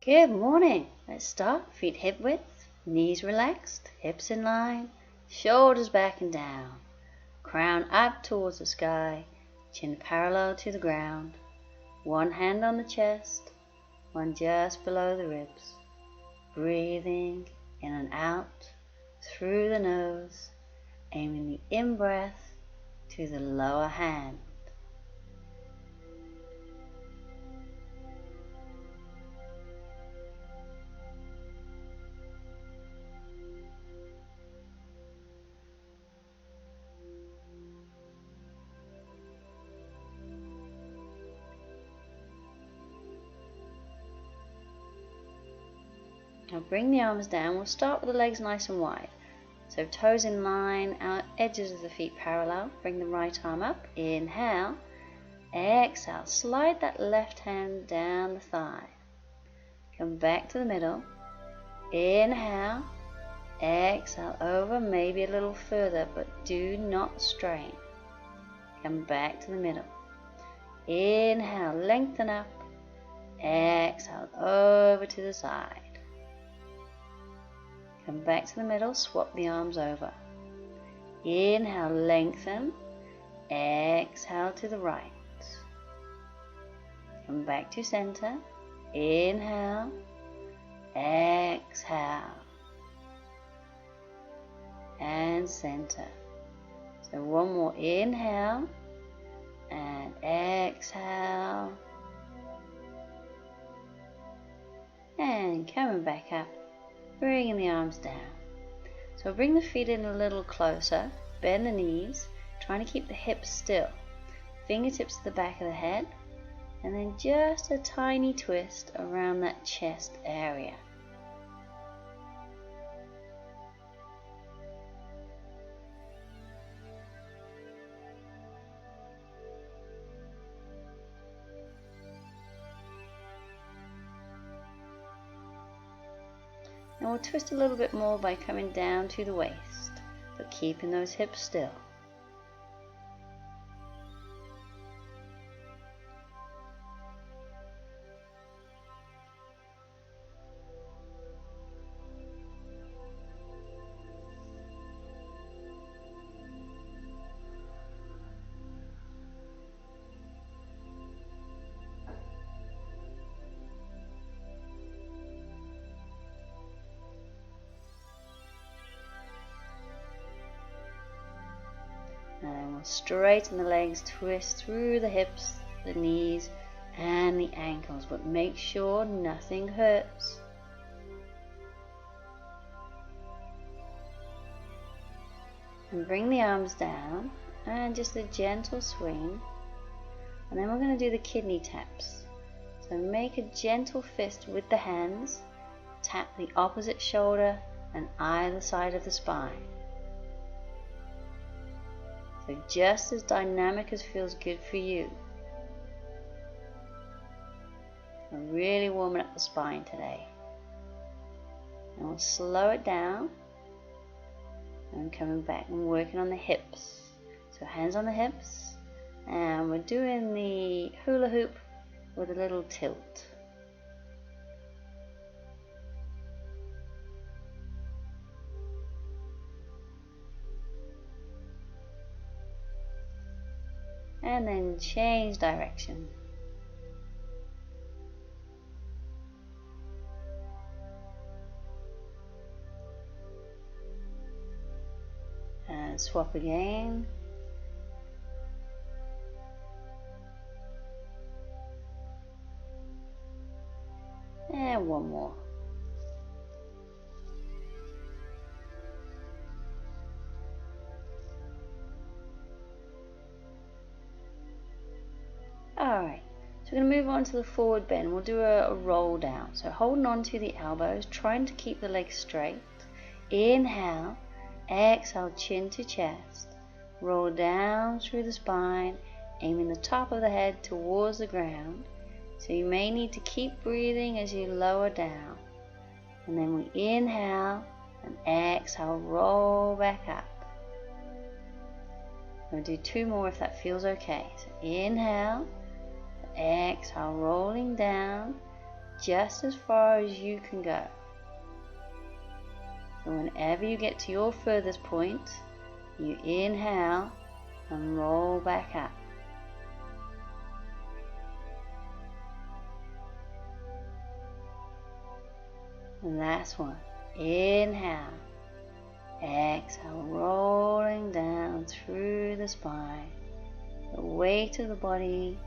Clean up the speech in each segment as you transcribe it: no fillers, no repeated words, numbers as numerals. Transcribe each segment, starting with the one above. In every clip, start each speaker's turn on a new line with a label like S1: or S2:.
S1: Good morning. Let's start. Feet hip width, knees relaxed, hips in line, shoulders back and down, crown up towards the sky, chin parallel to the ground, one hand on the chest, one just below the ribs. Breathing in and out through the nose, aiming the in-breath to the lower hand. Now bring the arms down. We'll start with the legs nice and wide. So toes in line, our edges of the feet parallel. Bring the right arm up. Inhale. Exhale. Slide that left hand down the thigh. Come back to the middle. Inhale. Exhale. Over, maybe a little further, but do not strain. Come back to the middle. Inhale. Lengthen up. Exhale. Over to the side. Come back to the middle, swap the arms over. Inhale, lengthen. Exhale to the right. Come back to center. Inhale. Exhale. And center. So one more. Inhale. And exhale. And coming back up. Bringing the arms down. So bring the feet in a little closer, bend the knees, trying to keep the hips still. Fingertips to the back of the head, and then just a tiny twist around that chest area. And we'll twist a little bit more by coming down to the waist, but keeping those hips still. And then we'll straighten the legs, twist through the hips, the knees, and the ankles, but make sure nothing hurts. And bring the arms down, and just a gentle swing. And then we're going to do the kidney taps. So make a gentle fist with the hands, tap the opposite shoulder and either side of the spine. So just as dynamic as feels good for you. We're really warming up the spine today. And we'll slow it down. And coming back and working on the hips. So hands on the hips. And we're doing the hula hoop with a little tilt. And then change direction. And swap again. And one more. Alright, so we're going to move on to the forward bend. We'll do a roll down. So holding on to the elbows, trying to keep the legs straight. Inhale, exhale, chin to chest. Roll down through the spine, aiming the top of the head towards the ground. So you may need to keep breathing as you lower down. And then we inhale and exhale, roll back up. We'll do two more if that feels okay. So inhale. Exhale, rolling down, just as far as you can go. So whenever you get to your furthest point, you inhale and roll back up. And last one. Inhale. Exhale, rolling down through the spine. The weight of the body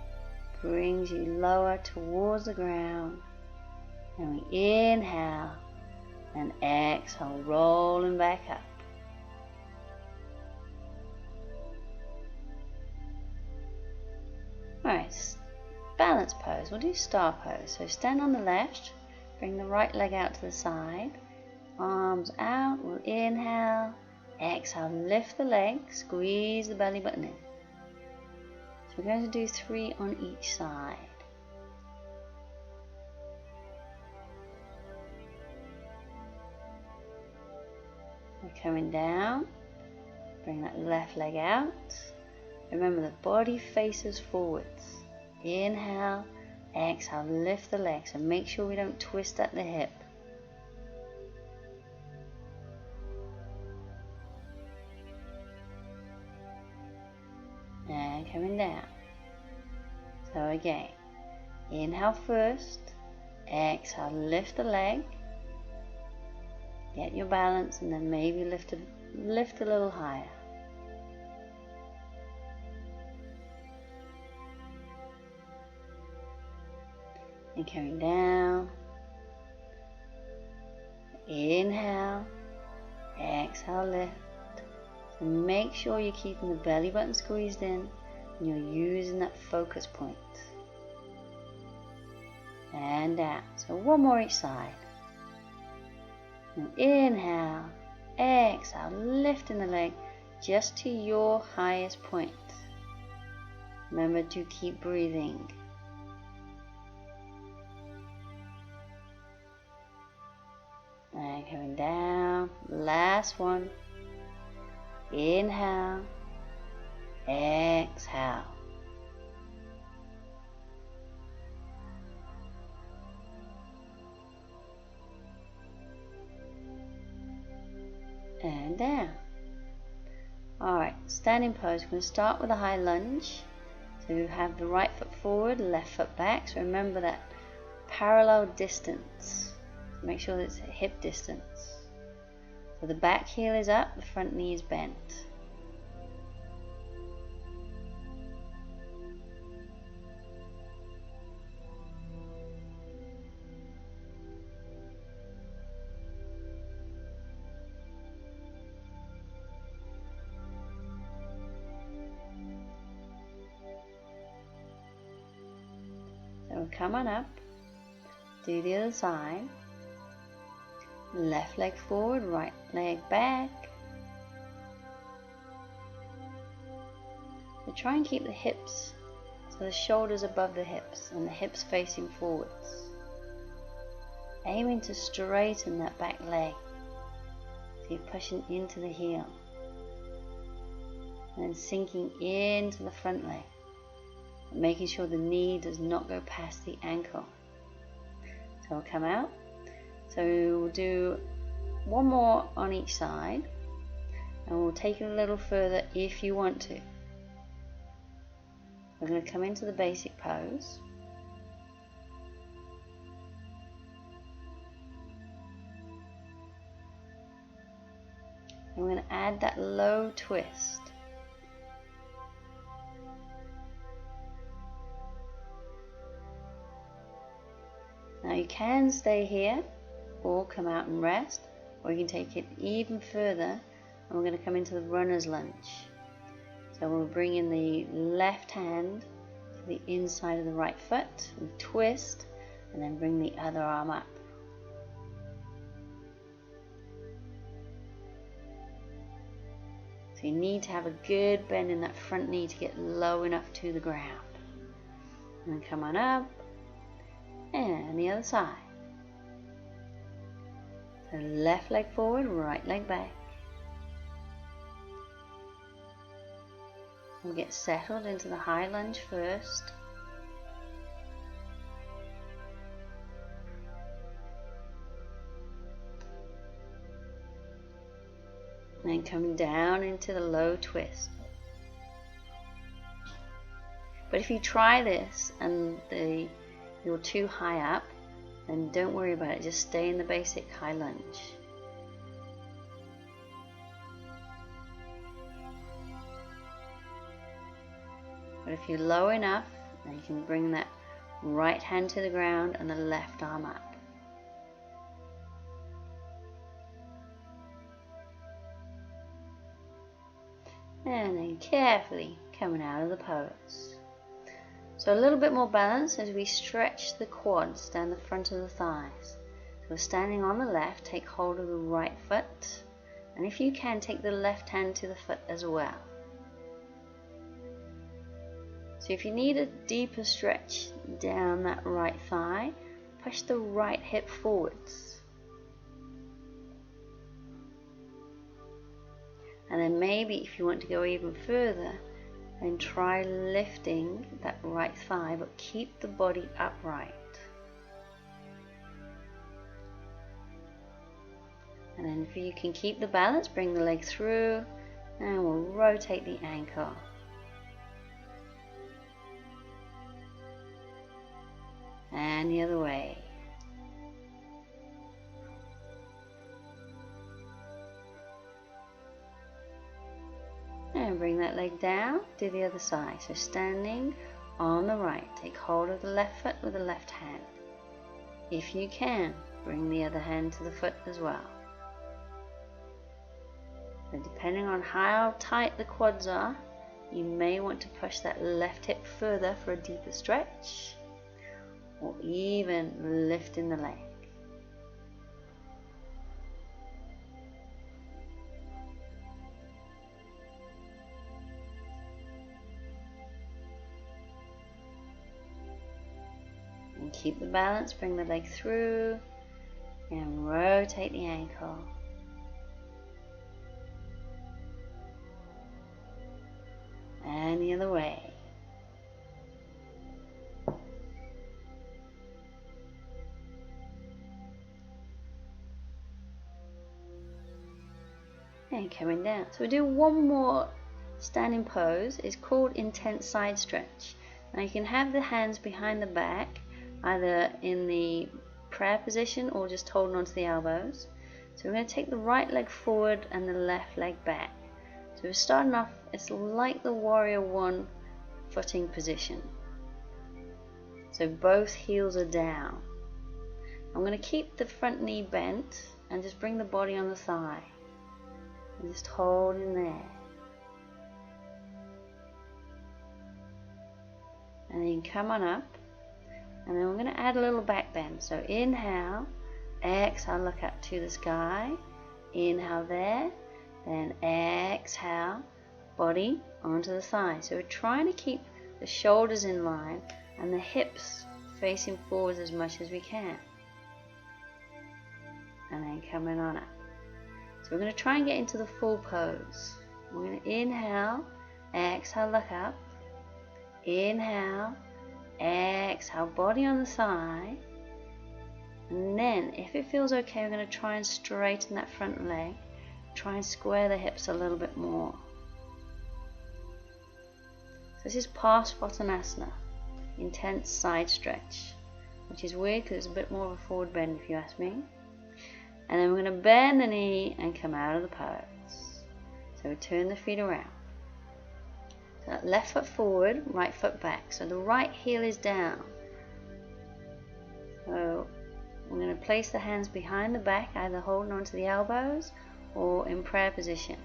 S1: brings you lower towards the ground. And we inhale and exhale, rolling back up. Alright, balance pose. We'll do star pose. So stand on the left, bring the right leg out to the side, arms out, we'll inhale, exhale, lift the leg, squeeze the belly button in. So we're going to do 3 on each side. We're coming down, bring that left leg out. Remember the body faces forwards. Inhale, exhale, lift the leg. So make sure we don't twist at the hip. And coming down. So again, inhale first, exhale, lift the leg. Get your balance and then maybe lift a little higher. And coming down. Inhale, exhale, lift. So make sure you're keeping the belly button squeezed in and you're using that focus point. And down. So one more each side. And inhale, exhale, lifting the leg just to your highest point. Remember to keep breathing. And coming down, last one. Inhale, exhale. And down. Alright, standing pose. We're going to start with a high lunge. So you have the right foot forward, left foot back. So remember that parallel distance. Make sure that it's at hip distance. So the back heel is up, the front knee is bent. So come on up, do the other side. Left leg forward, right leg back. So try and keep the hips, so the shoulders above the hips and the hips facing forwards. Aiming to straighten that back leg. So you're pushing into the heel. And then sinking into the front leg. Making sure the knee does not go past the ankle. So we'll come out. So we'll do one more on each side and we'll take it a little further if you want to. We're going to come into the basic pose. And we're going to add that low twist. Now you can stay here or come out and rest, or you can take it even further and we're going to come into the runner's lunge. So we'll bring in the left hand to the inside of the right foot and twist and then bring the other arm up. So you need to have a good bend in that front knee to get low enough to the ground. And then come on up and the other side. So left leg forward, right leg back. We'll get settled into the high lunge first. And coming down into the low twist. But if you try this and you're too high up, then don't worry about it, just stay in the basic high lunge. But if you're low enough, then you can bring that right hand to the ground and the left arm up. And then carefully coming out of the pose. So a little bit more balance as we stretch the quads down the front of the thighs. So we're standing on the left, take hold of the right foot, and if you can, take the left hand to the foot as well. So if you need a deeper stretch down that right thigh, push the right hip forwards. And then maybe if you want to go even further, then try lifting that right thigh, but keep the body upright. And then if you can keep the balance, bring the leg through, and we'll rotate the ankle. And the other way. And bring that leg down, do the other side. So standing on the right, take hold of the left foot with the left hand. If you can, bring the other hand to the foot as well. And depending on how tight the quads are, you may want to push that left hip further for a deeper stretch, or even lifting the leg. And keep the balance, bring the leg through, and rotate the ankle. And the other way. And coming down. So we do one more standing pose. It's called intense side stretch. Now you can have the hands behind the back, either in the prayer position or just holding onto the elbows. So we're going to take the right leg forward and the left leg back. So we're starting off, it's like the warrior one footing position. So both heels are down. I'm going to keep the front knee bent and just bring the body on the thigh. And just hold in there. And then come on up. And then we're going to add a little back bend. So inhale, exhale, look up to the sky. Inhale there. Then exhale, body onto the thigh. So we're trying to keep the shoulders in line and the hips facing forwards as much as we can. And then coming on up. So we're going to try and get into the full pose. We're going to inhale, exhale, look up. Inhale, exhale, body on the thigh. And then, if it feels okay, we're going to try and straighten that front leg. Try and square the hips a little bit more. So this is Parsvottanasana, intense side stretch, which is weird because it's a bit more of a forward bend if you ask me. And then we're going to bend the knee and come out of the pose. So we turn the feet around. So that left foot forward, right foot back. So the right heel is down. So we're going to place the hands behind the back, either holding onto the elbows or in prayer position.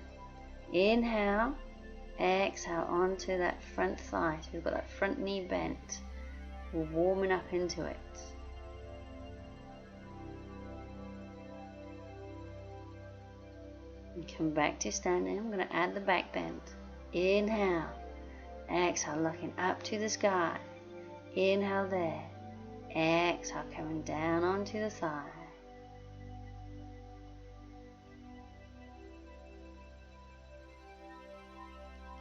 S1: Inhale, exhale onto that front thigh. So we've got that front knee bent. We're warming up into it. And come back to standing. I'm going to add the back bend. Inhale, exhale, looking up to the sky. Inhale there. Exhale, coming down onto the thigh.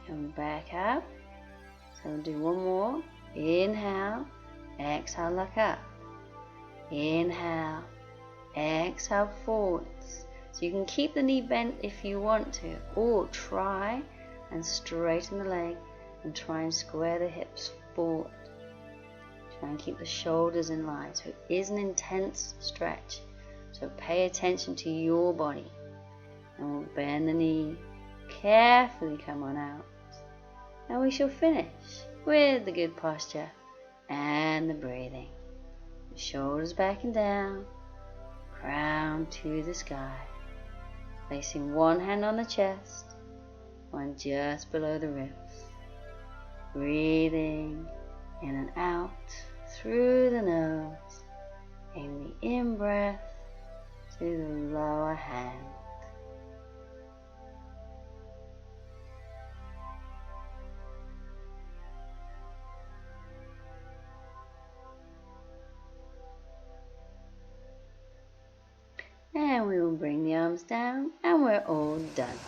S1: Come back up. So we'll do one more. Inhale, exhale, look up. Inhale, exhale, forwards. So you can keep the knee bent if you want to, or try and straighten the leg and try and square the hips forward. Try and keep the shoulders in line. So it is an intense stretch. So pay attention to your body. And we'll bend the knee, carefully come on out. And we shall finish with the good posture and the breathing. The shoulders back and down, crown to the sky. Placing one hand on the chest, one just below the ribs. Breathing in and out through the nose. Taking the in-breath to the lower hand. And we will bring the arms down and we're all done.